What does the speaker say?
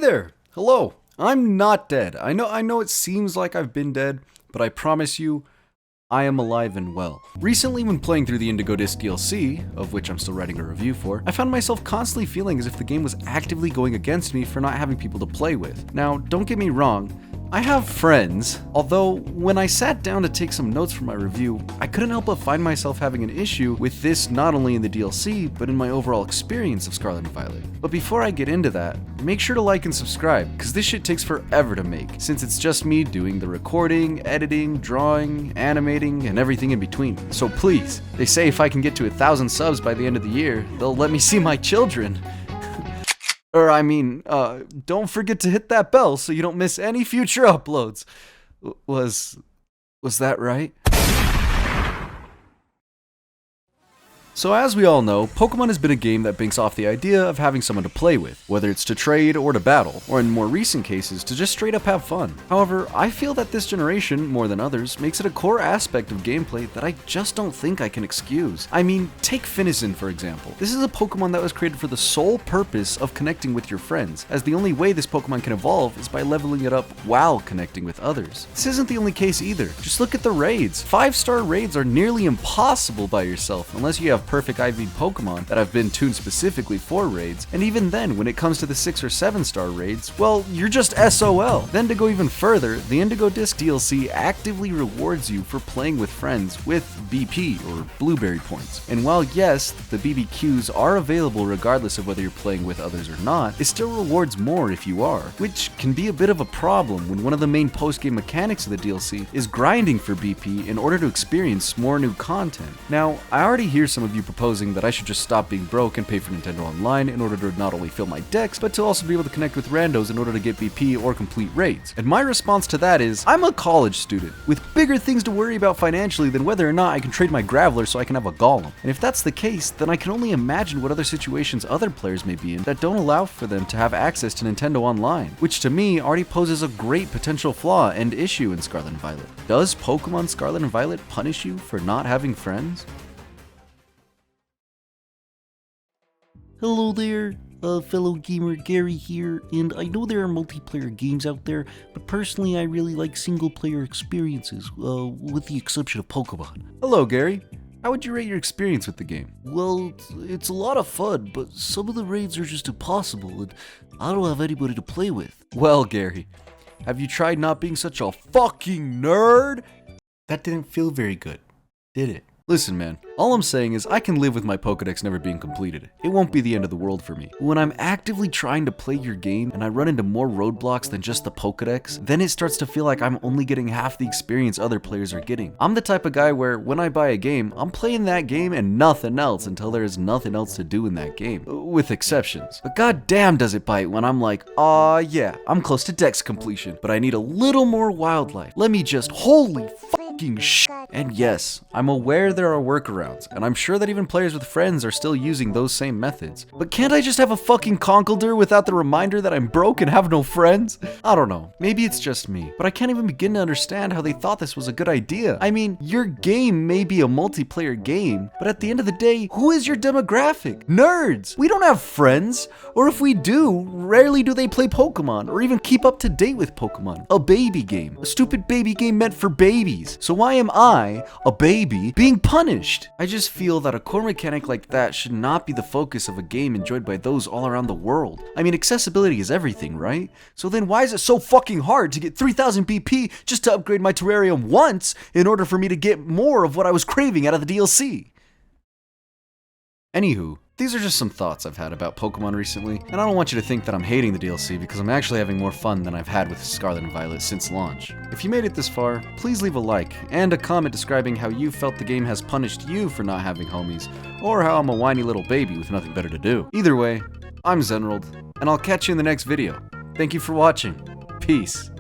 there! Hello! I'm not dead. I know it seems like I've been dead, but I promise you, I am alive and well. Recently, when playing through the Indigo Disk DLC, of which I'm still writing a review for, I found myself constantly feeling as if the game was actively going against me for not having people to play with. Now, don't get me wrong, I have friends, although when I sat down to take some notes for my review, I couldn't help but find myself having an issue with this not only in the DLC, but in my overall experience of Scarlet and Violet. But before I get into that, make sure to like and subscribe, cause this shit takes forever to make, since it's just me doing the recording, editing, drawing, animating, and everything in between. So please, they say if I can get to 1,000 subs by the end of the year, they'll let me see my children. Don't forget to hit that bell so you don't miss any future uploads. Was that right? So as we all know, Pokemon has been a game that banks off the idea of having someone to play with, whether it's to trade or to battle, or in more recent cases, to just straight up have fun. However, I feel that this generation, more than others, makes it a core aspect of gameplay that I just don't think I can excuse. I mean, take Finizen for example. This is a Pokemon that was created for the sole purpose of connecting with your friends, as the only way this Pokemon can evolve is by leveling it up while connecting with others. This isn't the only case either. Just look at the raids. 5-star raids are nearly impossible by yourself, unless you have perfect IV Pokemon that have been tuned specifically for raids, and even then, when it comes to the 6 or 7-star raids, well, you're just SOL. Then to go even further, the Indigo Disk DLC actively rewards you for playing with friends with BP, or Blueberry points. And while yes, the BBQs are available regardless of whether you're playing with others or not, it still rewards more if you are, which can be a bit of a problem when one of the main post-game mechanics of the DLC is grinding for BP in order to experience more new content. Now, I already hear some of you proposing that I should just stop being broke and pay for Nintendo Online in order to not only fill my decks, but to also be able to connect with randos in order to get BP or complete raids. And my response to that is, I'm a college student, with bigger things to worry about financially than whether or not I can trade my Graveler so I can have a Golem. And if that's the case, then I can only imagine what other situations other players may be in that don't allow for them to have access to Nintendo Online, which to me already poses a great potential flaw and issue in Scarlet and Violet. Does Pokemon Scarlet and Violet punish you for not having friends? Hello there, fellow gamer Gary here, and I know there are multiplayer games out there, but personally I really like single-player experiences, with the exception of Pokemon. Hello, Gary. How would you rate your experience with the game? Well, it's a lot of fun, but some of the raids are just impossible, and I don't have anybody to play with. Well, Gary, have you tried not being such a fucking nerd? That didn't feel very good, did it? Listen, man, all I'm saying is I can live with my Pokedex never being completed. It won't be the end of the world for me. When I'm actively trying to play your game and I run into more roadblocks than just the Pokedex, then it starts to feel like I'm only getting half the experience other players are getting. I'm the type of guy where when I buy a game, I'm playing that game and nothing else until there is nothing else to do in that game, with exceptions. But goddamn does it bite when I'm like, yeah, I'm close to Dex completion, but I need a little more wildlife. Let me just, holy fucking shit. And yes, I'm aware there are workarounds, and I'm sure that even players with friends are still using those same methods. But can't I just have a fucking Conkeldurr without the reminder that I'm broke and have no friends? I don't know, maybe it's just me, but I can't even begin to understand how they thought this was a good idea. I mean, your game may be a multiplayer game, but at the end of the day, who is your demographic? Nerds! We don't have friends, or if we do, rarely do they play Pokemon, or even keep up to date with Pokemon. A baby game. A stupid baby game meant for babies. So why am I, a baby, being punished? I just feel that a core mechanic like that should not be the focus of a game enjoyed by those all around the world. I mean, accessibility is everything, right? So then why is it so fucking hard to get 3000 BP just to upgrade my terrarium once in order for me to get more of what I was craving out of the DLC? Anywho, these are just some thoughts I've had about Pokemon recently, and I don't want you to think that I'm hating the DLC because I'm actually having more fun than I've had with Scarlet and Violet since launch. If you made it this far, please leave a like, and a comment describing how you felt the game has punished you for not having homies, or how I'm a whiny little baby with nothing better to do. Either way, I'm Zenrold, and I'll catch you in the next video. Thank you for watching. Peace.